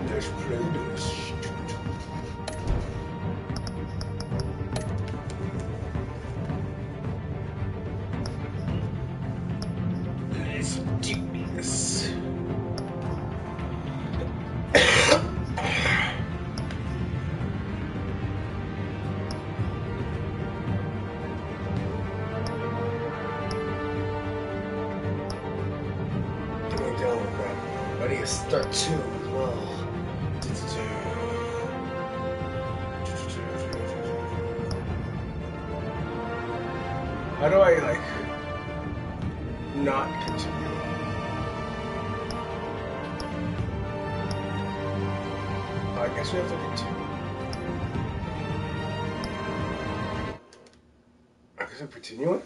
Let's play this. Let's do this. Ready to start too. How do I like not continue? I guess we have to continue. I guess I'm continuing.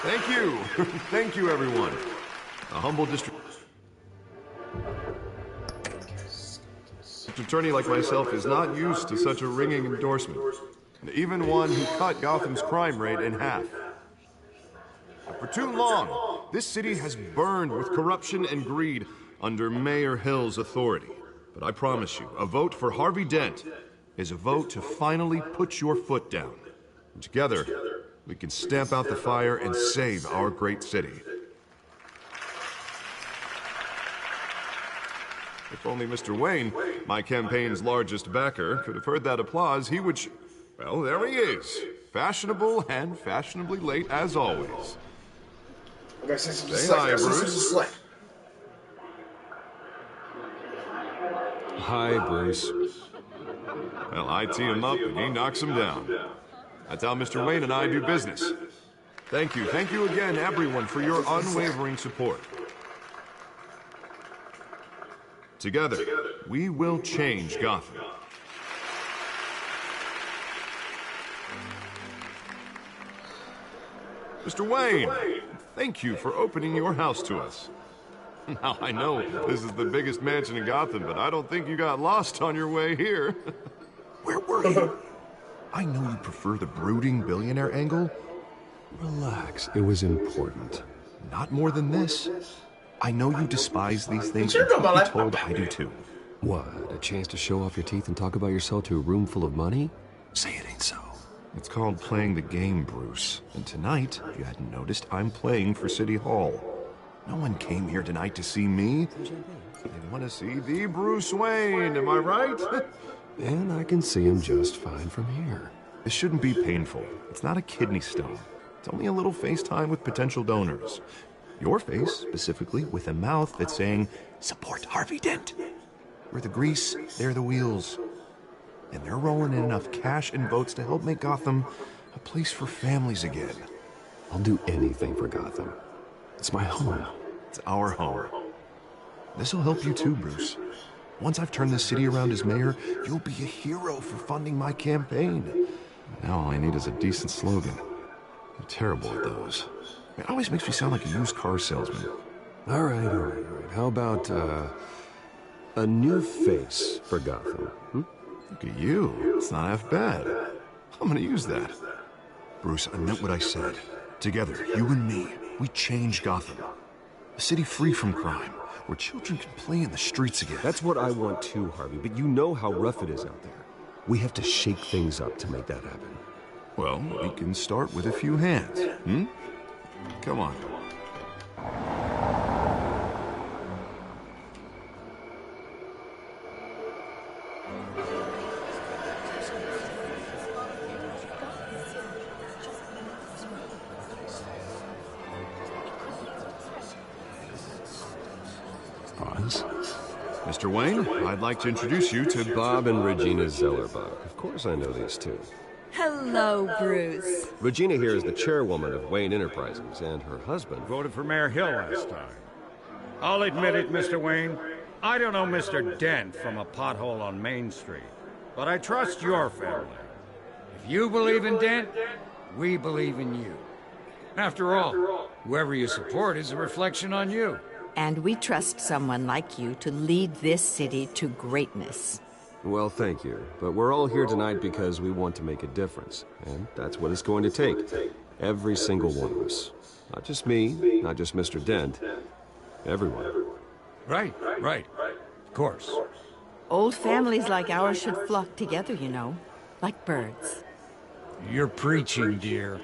Thank you. Thank you, everyone. A humble district attorney like myself is not used to such a ringing endorsement. And even one who cut Gotham's crime rate in half. For too long, this city has burned with corruption and greed under Mayor Hill's authority. But I promise you, a vote for Harvey Dent is a vote to finally put your foot down. And together, we can stamp out the fire and save our great city. If only Mr. Wayne, my campaign's largest backer, could have heard that applause, he would well, there he is. Fashionable and fashionably late as always. Say hi, Bruce. Hi, Bruce. Well, I tee him up and he knocks him down. That's how Mr. Wayne and I do business. Thank you again, everyone, for your unwavering support. Together, we will change Gotham. Mr. Wayne, thank you for opening your house to us. Now, I know this is the biggest mansion in Gotham, but I don't think you got lost on your way here. Where were you? I know you prefer the brooding billionaire angle. Relax, it was important. Not more than this. I know you despise these things, and truth be told, I do too. What, a chance to show off your teeth and talk about yourself to a room full of money? Say it ain't so. It's called playing the game, Bruce. And tonight, if you hadn't noticed, I'm playing for City Hall. No one came here tonight to see me. They want to see the Bruce Wayne, am I right? And I can see him just fine from here. This shouldn't be painful. It's not a kidney stone. It's only a little FaceTime with potential donors. Your face, specifically, with a mouth that's saying, support Harvey Dent. We're the grease, they're the wheels. And they're rolling in enough cash and votes to help make Gotham a place for families again. I'll do anything for Gotham. It's my home. It's our home. This'll help you too, Bruce. Once I've turned this city around as mayor, you'll be a hero for funding my campaign. Now all I need is a decent slogan. I'm terrible at those. It always makes me sound like a used car salesman. All right. How about, a new face for Gotham? Look at you. It's not half bad. I'm gonna use that. Bruce, I meant what I said. Together, you and me, we change Gotham. A city free from crime, where children can play in the streets again. That's what I want too, Harvey, but you know how rough it is out there. We have to shake things up to make that happen. Well, we can start with a few hands, Come on. Oz? Mr. Wayne, I'd like to introduce you to Bob and Regina Zellerbach. Of course I know these two. Hello, Bruce. Regina here is the chairwoman of Wayne Enterprises, and her husband Voted for Mayor Hill last time. I'll admit it, Mr. Wayne. I don't know Mr. Dent from a pothole on Main Street, but I trust your family. If you believe in Dent, We believe in you. After all, whoever you support is a reflection on you. And we trust someone like you to lead this city to greatness. Well, thank you. But we're all here tonight because we want to make a difference. And that's what it's going to take. Every single one of us. Not just me, not just Mr. Dent. Everyone. Right. Of course. Old families like ours should flock together, you know, like birds. You're preaching, dear.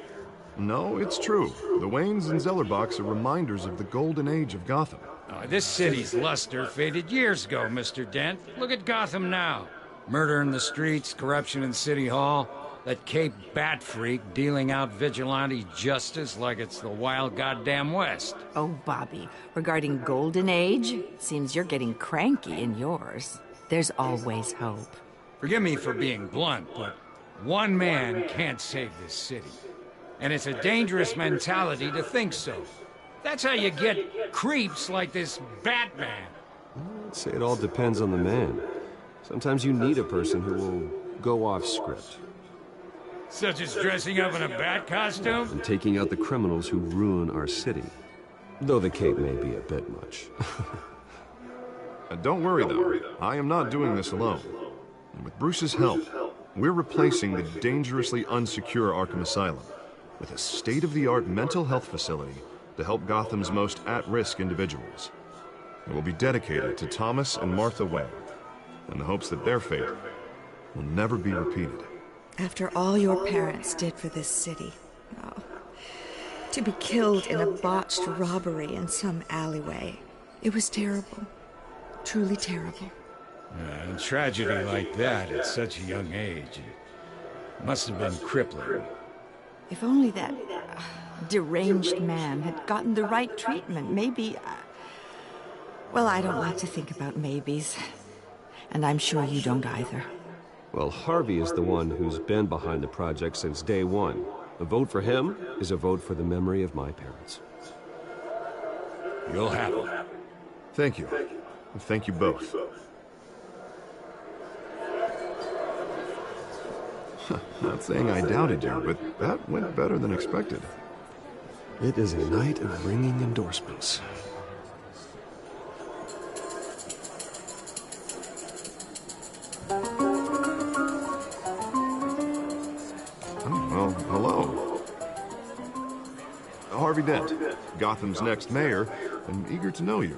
No, it's true. The Waynes and Zellerbachs are reminders of the golden age of Gotham. This city's luster faded years ago, Mr. Dent. Look at Gotham now. Murder in the streets, corruption in City Hall, that Cape Bat freak dealing out vigilante justice like it's the wild goddamn West. Oh, Bobby, regarding Golden Age, seems you're getting cranky in yours. There's always hope. Forgive me for being blunt, but one man can't save this city. And it's a dangerous mentality to think so. That's how you get creeps like this Batman. I'd say it all depends on the man. Sometimes you need a person who will go off script. Such as dressing up in a bat costume? And taking out the criminals who ruin our city. Though the cape may be a bit much. Don't worry, though. I am not doing this alone. And with Bruce's help, we're replacing the dangerously unsecure Arkham Asylum with a state-of-the-art mental health facility to help Gotham's most at-risk individuals. It will be dedicated to Thomas and Martha Wayne, in the hopes that their fate will never be repeated. After all your parents did for this city, oh, to be killed in a botched robbery in some alleyway, it was terrible. Truly terrible. A tragedy like that at such a young age must have been crippling. If only that deranged man had gotten the right treatment, maybe... Well, I don't like to think about maybes. And I'm sure you don't either. Well, Harvey is the one who's been behind the project since day one. A vote for him is a vote for the memory of my parents. You'll have it. Thank you. And thank you both. Not saying I doubted you, but that went better than expected. It is a night of ringing endorsements. Well, hello. Harvey Dent, Gotham's next mayor, and eager to know you.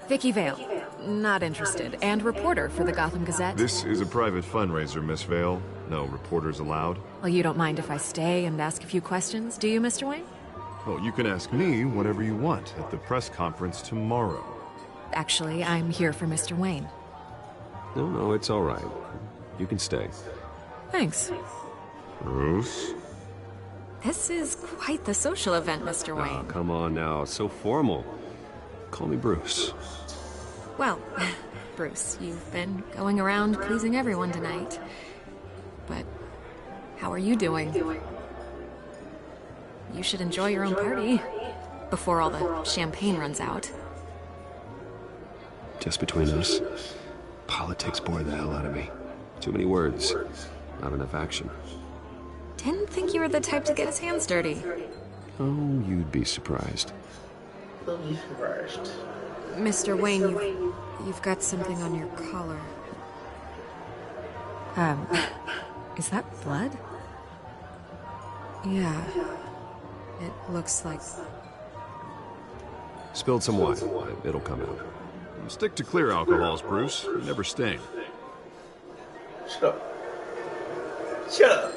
Vicky Vale. Not interested. And reporter for the Gotham Gazette. This is a private fundraiser, Miss Vale. No reporters allowed. Well, you don't mind if I stay and ask a few questions, do you, Mr. Wayne? Well, you can ask me whatever you want at the press conference tomorrow. Actually, I'm here for Mr. Wayne. No, it's all right. You can stay. Thanks. Bruce? This is quite the social event, Mr. Wayne. Oh, come on now. So formal. Call me Bruce. Well, Bruce, you've been going around pleasing everyone tonight. But how are you doing? You should enjoy your own party before all the champagne runs out. Just between us, politics bore the hell out of me. Too many words, not enough action. Didn't think you were the type to get his hands dirty. Oh, you'd be surprised. Mr. Wayne, you've got something on your collar. Is that blood? Yeah. It looks like... Spilled some wine. It'll come out. Stick to clear alcohols, Bruce. You never stain. Shut up. Shut up.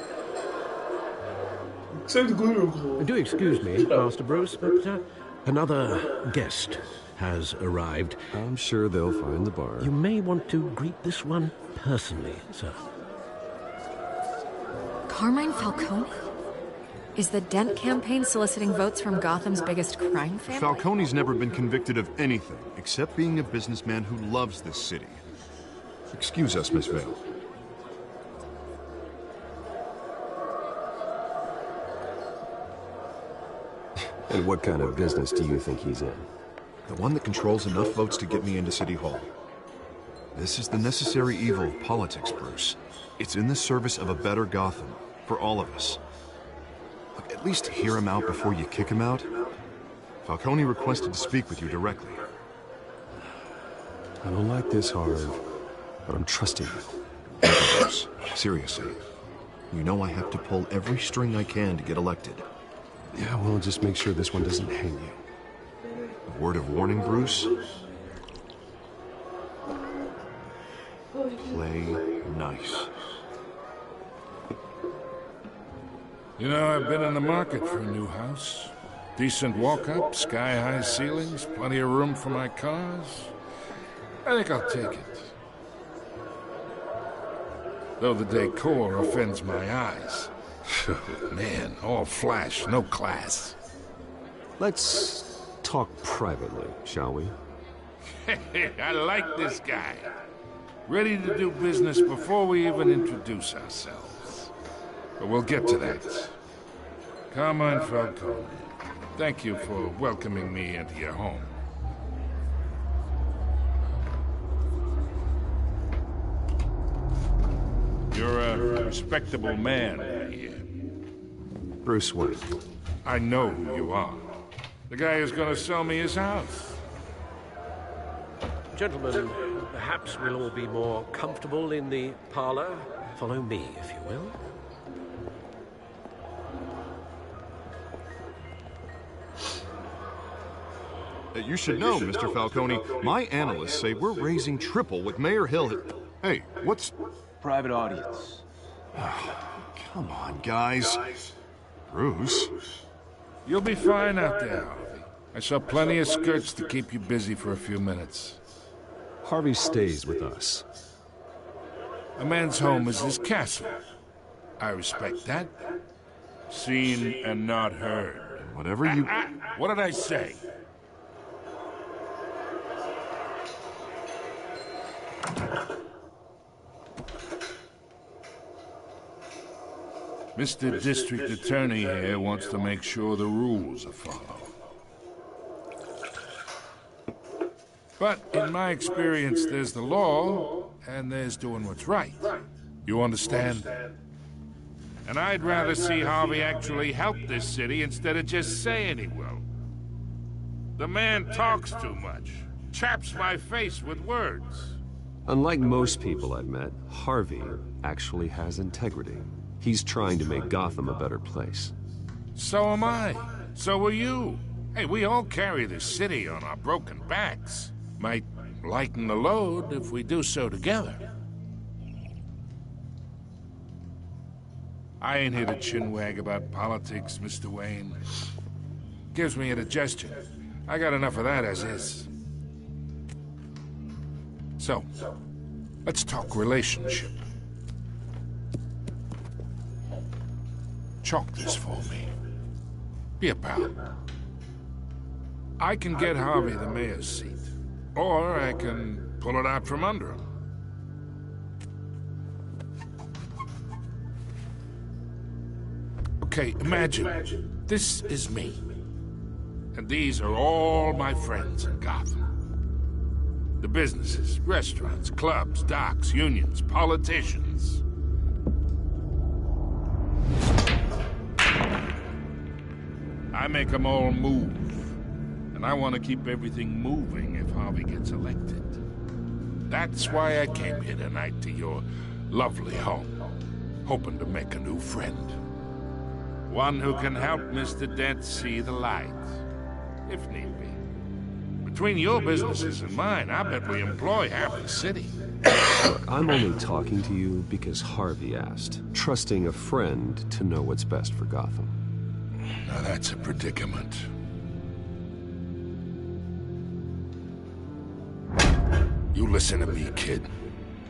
Save the glitter. Do excuse me, Master Bruce, but another guest has arrived. I'm sure they'll find the bar. You may want to greet this one personally, sir. Carmine Falcone? Is the Dent campaign soliciting votes from Gotham's biggest crime family? Falcone's never been convicted of anything except being a businessman who loves this city. Excuse us, Miss Vale. And what kind of business do you think he's in? The one that controls enough votes to get me into City Hall. This is the necessary evil of politics, Bruce. It's in the service of a better Gotham, for all of us. Look, at least hear him out before you kick him out? Falcone requested to speak with you directly. I don't like this, Harv, but I'm trusting you. Seriously. You know I have to pull every string I can to get elected. Yeah, well, just make sure this one doesn't hang you. A word of warning, Bruce? Play nice. You know, I've been in the market for a new house. Decent walk-up, sky-high ceilings, plenty of room for my cars. I think I'll take it. Though the decor offends my eyes. Man, all flash, no class. Let's talk privately, shall we? I like this guy. Ready to do business before we even introduce ourselves. But we'll get to that. Carmine Falcone, thank you for welcoming me into your home. You're a respectable man, I hear. Bruce Wayne. I know who you are. The guy who's gonna sell me his house. Gentlemen, perhaps we'll all be more comfortable in the parlor. Follow me, if you will. You should know, Mr. Falcone, my analysts say we're raising triple with Mayor Hill. Hey, what's... Private audience. Come on, guys. Bruce? You'll be fine out there, Harvey. I saw plenty of skirts to keep you busy for a few minutes. Harvey stays with us. A man's home is his castle. I respect that. Seen and not heard. Whatever you... What did I say? Mr. District Attorney here wants to make sure the rules are followed. But in my experience, there's the law, and there's doing what's right. You understand? And I'd rather see Harvey actually help this city instead of just saying he will. The man talks too much. Chaps my face with words. Unlike most people I've met, Harvey actually has integrity. He's trying to make Gotham a better place. So am I. So are you. Hey, we all carry this city on our broken backs. Might lighten the load if we do so together. I ain't here to chinwag about politics, Mr. Wayne. Gives me indigestion. I got enough of that as is. So, let's talk relationship. Chalk this for me. Be a pal. I can get Harvey the mayor's seat. Or I can pull it out from under him. Okay, imagine. This is me. And these are all my friends in Gotham. The businesses, restaurants, clubs, docks, unions, politicians. I make them all move. And I want to keep everything moving if Harvey gets elected. That's why I came here tonight to your lovely home, hoping to make a new friend. One who can help Mr. Dent see the light, if need be. Between your businesses and mine, I bet we employ half the city. Look, I'm only talking to you because Harvey asked, trusting a friend to know what's best for Gotham. Now that's a predicament. You listen to me, kid.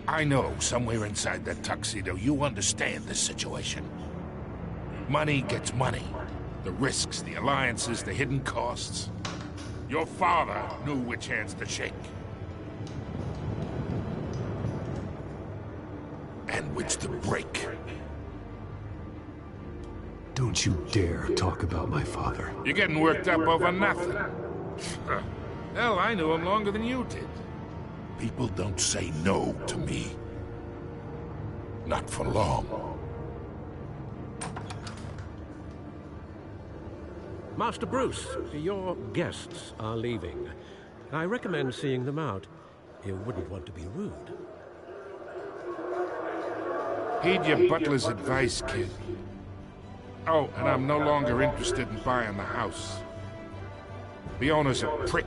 I know somewhere inside that tuxedo you understand this situation. Money gets money. The risks, the alliances, the hidden costs. Your father knew which hands to shake. And which to break. Don't you dare talk about my father. You're getting worked up over nothing. Hell, I knew him longer than you did. People don't say no to me. Not for long. Master Bruce, your guests are leaving. I recommend seeing them out. You wouldn't want to be rude. Heed your butler's advice, kid. Oh, and I'm no longer interested in buying the house. The owner's a prick,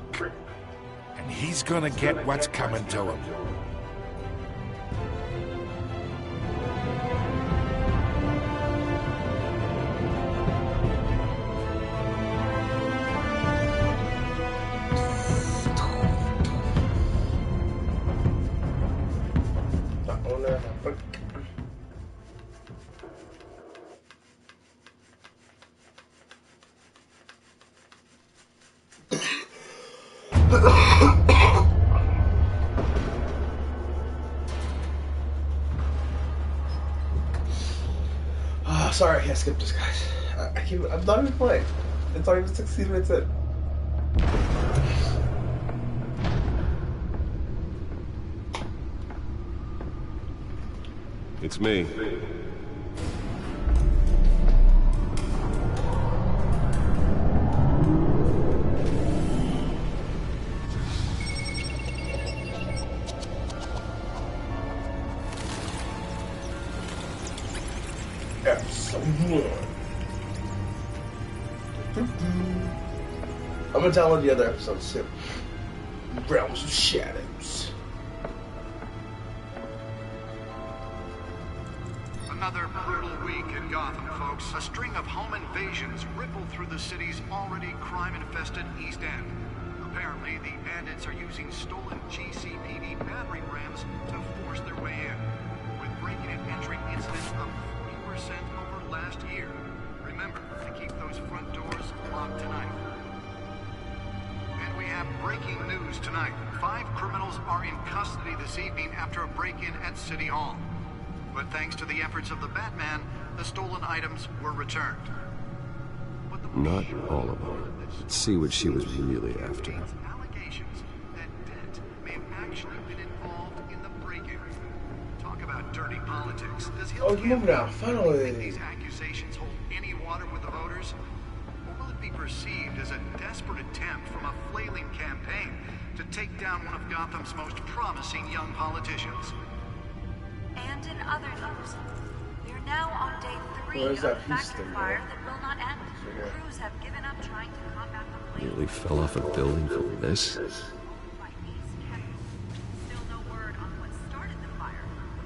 and he's gonna get what's coming to him. Sorry, I skipped this, guys. I'm not even playing. It's not even 16 minutes in. It's me. I'm gonna download the other episodes too. Realms of Shadows. Another brutal week in Gotham, folks. A string of home invasions rippled through the city's already crime-infested East End. Apparently, the bandits are using stolen GCPD battering rams to force their way in, with breaking and entering incidents up 40% over last year. Remember to keep those front doors locked tonight. And we have breaking news tonight. 5 criminals are in custody this evening after a break-in at City Hall. But thanks to the efforts of the Batman, the stolen items were returned. Not all of them. Let's see what she was really after. Allegations that Dent may have actually been involved in the break-in. Talk about dirty politics. Does Hill move now. Finally. think these accusations hold any water with the voters? Or will it be perceived as a desperate attempt from a flailing campaign to take down one of Gotham's most promising young politicians? And in other news, we are now on day 3 Where's of that a piece factory thing, fire bro? that will not end. Crews have given up trying to combat the flame. Nearly fell off a building for this. By East Kent. Still no word on what started the fire.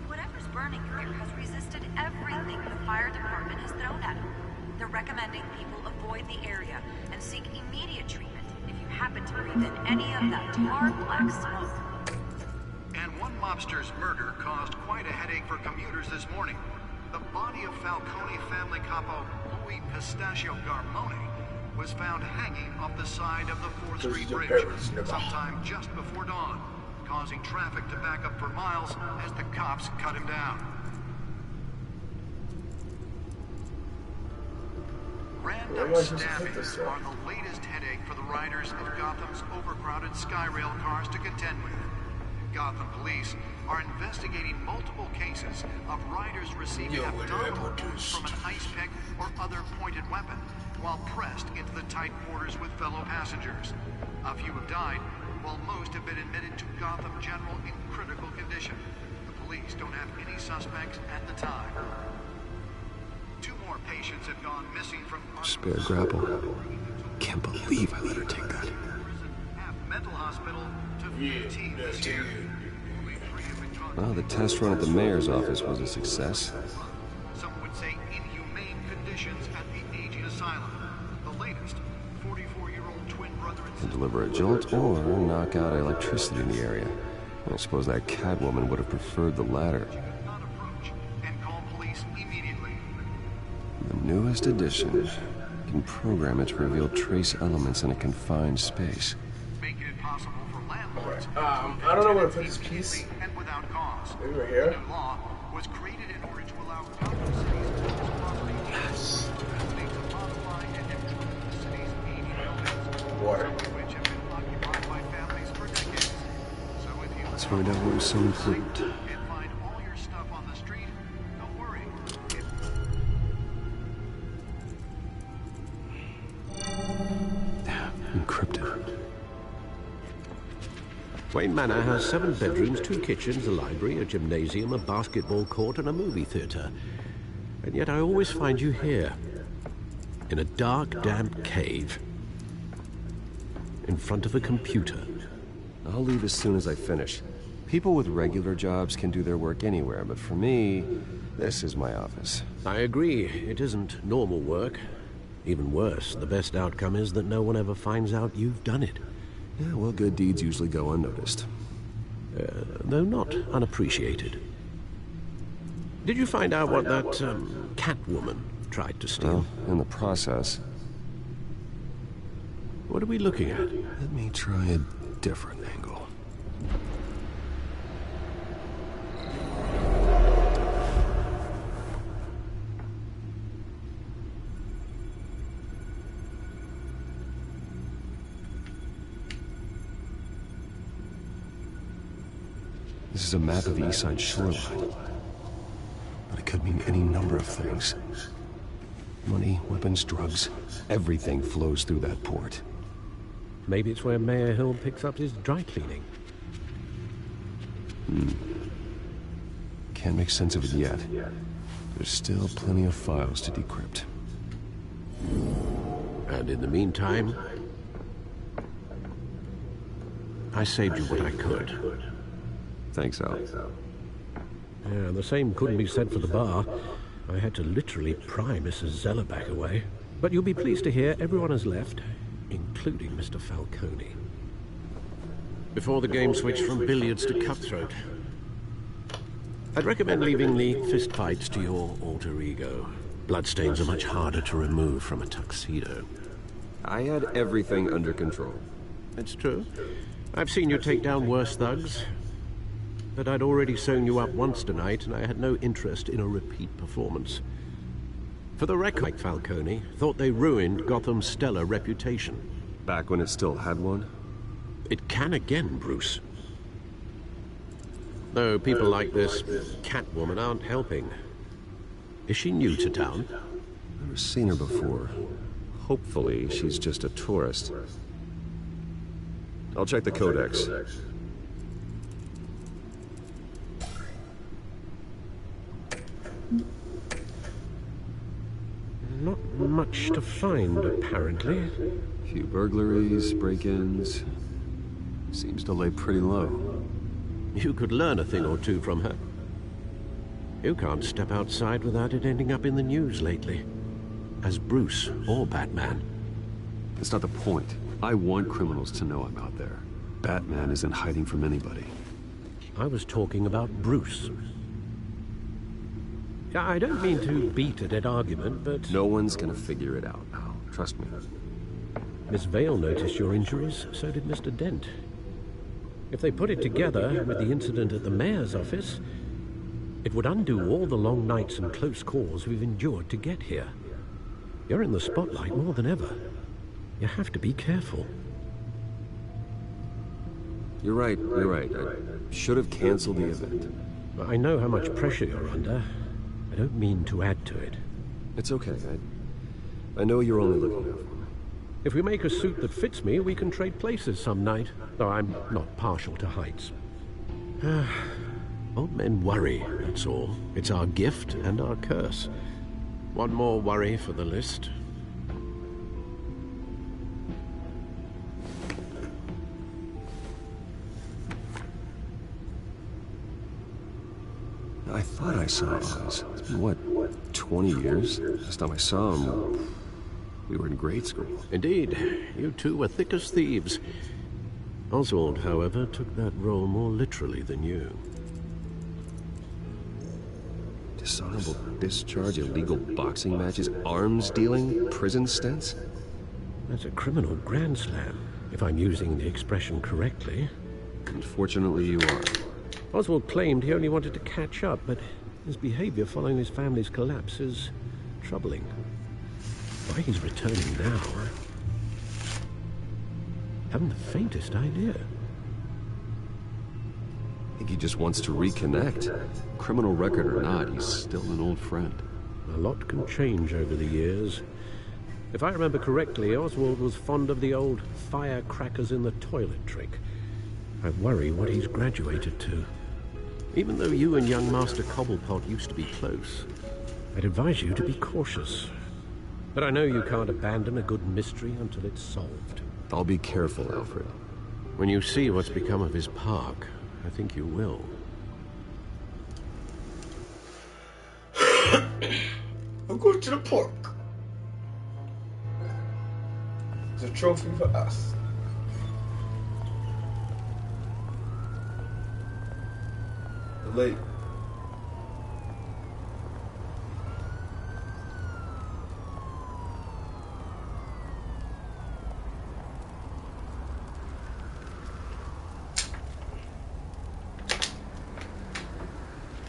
Whatever's burning here has resisted everything the fire department has thrown at it. They're recommending people avoid the area and seek immediate treatment if you happen to breathe in any of that tar black smoke. And one mobster's murder caused quite a headache for commuters this morning. The body of Falcone family capo Louis Pistachio Garmone was found hanging off the side of the 4th Street Bridge sometime just before dawn, causing traffic to back up for miles as the cops cut him down. Random stabbings are the latest headache for the riders of Gotham's overcrowded Skyrail cars to contend with. Gotham police are investigating multiple cases of riders receiving abdominal wounds from an ice pick or other pointed weapon while pressed into the tight quarters with fellow passengers. A few have died, while most have been admitted to Gotham General in critical condition. The police don't have any suspects at the time. 2 more patients have gone missing from Spare grapple. Can't believe I let her take that. mental hospital to 15 this year. Well, the test run at the mayor's office was a success. Some would say inhumane conditions at the aging asylum. The latest, 44-year-old twin brother To deliver a jolt or knock out electricity in the area. I suppose that Catwoman would have preferred the latter. and call police immediately. The newest addition can program it to reveal trace elements in a confined space. Making it possible for landlords I don't know where to put this piece. and without cause. Maybe right here. The new law was created in order to allow Gotham cities to use property Yes. to modify and improve the city's aging buildings, Water. which have been occupied by families for decades. So if you Let's find out what was so important. and find all your stuff on the street, don't worry. encrypted. Wayne Manor has 7 bedrooms, 2 kitchens, a library, a gymnasium, a basketball court, and a movie theater. And yet I always find you here, in a dark, damp cave, in front of a computer. I'll leave as soon as I finish. People with regular jobs can do their work anywhere, but for me, this is my office. I agree. It isn't normal work. Even worse, the best outcome is that no one ever finds out you've done it. Yeah, well, good deeds usually go unnoticed. Though not unappreciated. Did you find out what that Catwoman tried to steal? Well, in the process. What are we looking at? Let me try a different angle. This is a map of the East Side shoreline. But it could mean any number of things. Money, weapons, drugs, everything flows through that port. Maybe it's where Mayor Hill picks up his dry cleaning. Can't make sense of it yet. There's still plenty of files to decrypt. And in the meantime, I saved you what I could. Thanks, Al. Yeah, the same couldn't be said for the bar. I had to literally pry Mrs. Zellerback away. But you'll be pleased to hear everyone has left, including Mr. Falcone. Before the game switched from billiards to cutthroat. I'd recommend leaving the fistfights to your alter ego. Bloodstains are much harder to remove from a tuxedo. I had everything under control. It's true. I've seen you take down worse thugs. But I'd already sewn you up once tonight, and I had no interest in a repeat performance. For the record, Mike Falcone thought they ruined Gotham's stellar reputation. Back when it still had one? It can again, Bruce. Though people like this Catwoman aren't helping. Is she new to town? Never seen her before. Hopefully, she's just a tourist. I'll check the codex. Not much to find, apparently. Few burglaries, break-ins. Seems to lay pretty low. You could learn a thing or two from her. You can't step outside without it ending up in the news lately. As Bruce or Batman. That's not the point. I want criminals to know I'm out there. Batman isn't hiding from anybody. I was talking about Bruce. I don't mean to beat a dead argument, but... No one's gonna figure it out, Al. Trust me. Miss Vale noticed your injuries, so did Mr. Dent. If they put it together with the incident at the mayor's office, it would undo all the long nights and close calls we've endured to get here. You're in the spotlight more than ever. You have to be careful. You're right. I should have canceled the event. I know how much pressure you're under. I don't mean to add to it. It's okay. I know you're only looking out for me. If we make a suit that fits me, we can trade places some night. Though I'm not partial to heights. Old men worry, that's all. It's our gift and our curse. One more worry for the list. I thought I saw Oz. It's been, what, 20 years? Last time I saw him, we were in grade school. Indeed. You two were thick as thieves. Oswald, however, took that role more literally than you. Dishonorable discharge, illegal boxing matches, arms dealing, prison stints? That's a criminal grand slam, if I'm using the expression correctly. Unfortunately, you are. Oswald claimed he only wanted to catch up, but his behavior following his family's collapse is troubling. Why he's returning now, haven't the faintest idea. I think he just wants to reconnect. Criminal record or not, he's still an old friend. A lot can change over the years. If I remember correctly, Oswald was fond of the old firecrackers in the toilet trick. I worry what he's graduated to. Even though you and young Master Cobblepot used to be close, I'd advise you to be cautious. But I know you can't abandon a good mystery until it's solved. I'll be careful, Alfred. When you see what's become of his park, I think you will. I'm going to the park. It's a trophy for us. The lake.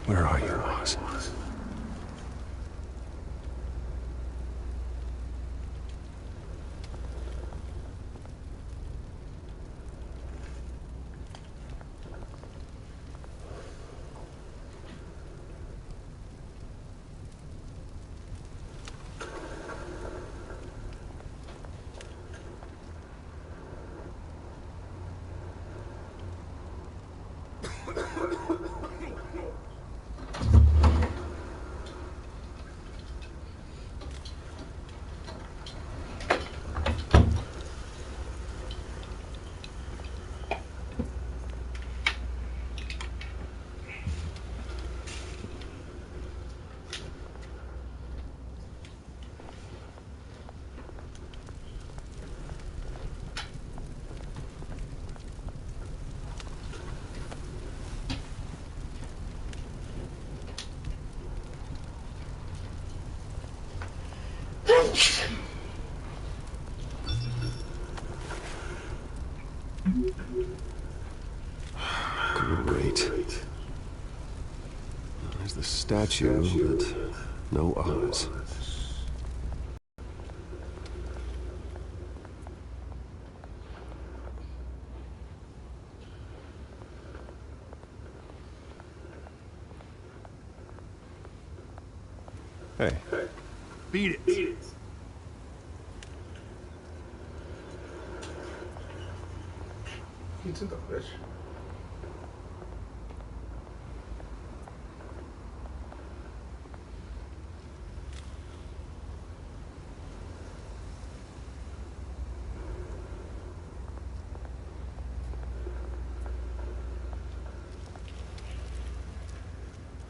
Where are you, Oz? Great. There's the statue, but no Oz. Hey. Beat it. He took the fish.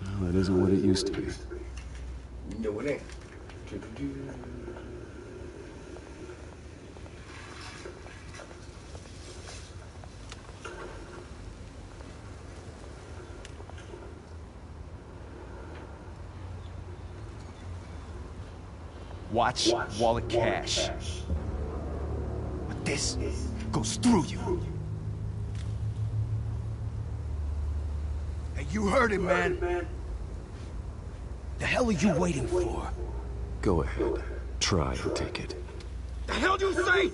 Well, that isn't what it used to be. No, it ain't. Watch wallet cash. But this goes through you. Hey, you heard it, man. The hell are you waiting for? Go ahead. Try and take it. The hell do you say?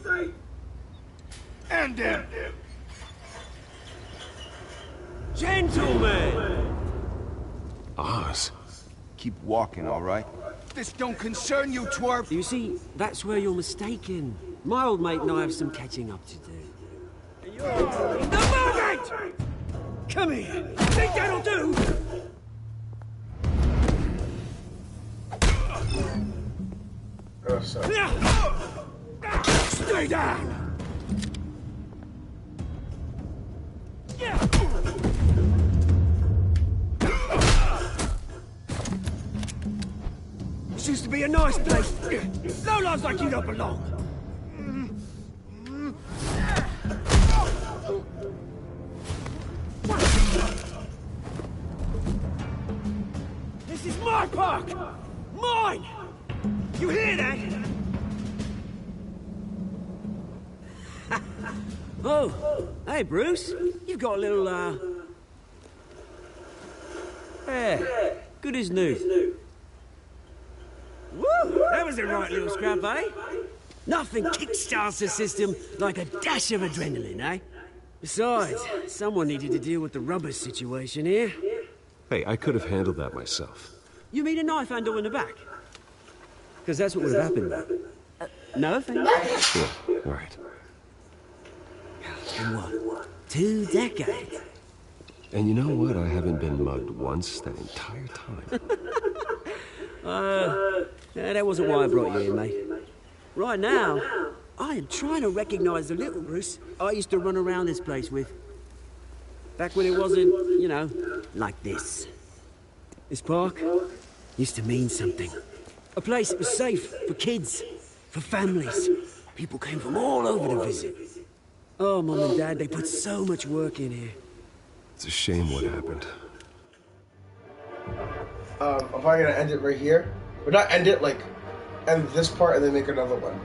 End him! Gentlemen! Oz. Keep walking, all right? This don't concern you, twerp! You see, that's where you're mistaken. My old mate and I have some catching up to do. The moment! Come here! Think that'll do? Oh, sorry. Stay down! This used to be a nice place. No lives like you don't belong. This is my park! Mine! You hear that? Oh, hey Bruce. You've got a little, yeah, good as new. Woo! That was a right little scrap, eh? Nothing kickstarts the system like a dash of adrenaline, eh? Besides, someone needed to deal with the rubber situation here. Hey, I could have handled that myself. You mean a knife handle in the back? Because that's what would have happened. No offense. Yeah, all right. It's been what? 2 decades? And you know what? I haven't been mugged once that entire time. That wasn't why I brought you here, mate. Right now, I am trying to recognize the little Bruce I used to run around this place with. Back when it wasn't, you know, like this. This park used to mean something. A place that was safe for kids, for families. People came from all over to visit. Oh, Mum and Dad, they put so much work in here. It's a shame what happened. I'm probably gonna end it right here. But not end it, like, end this part and then make another one.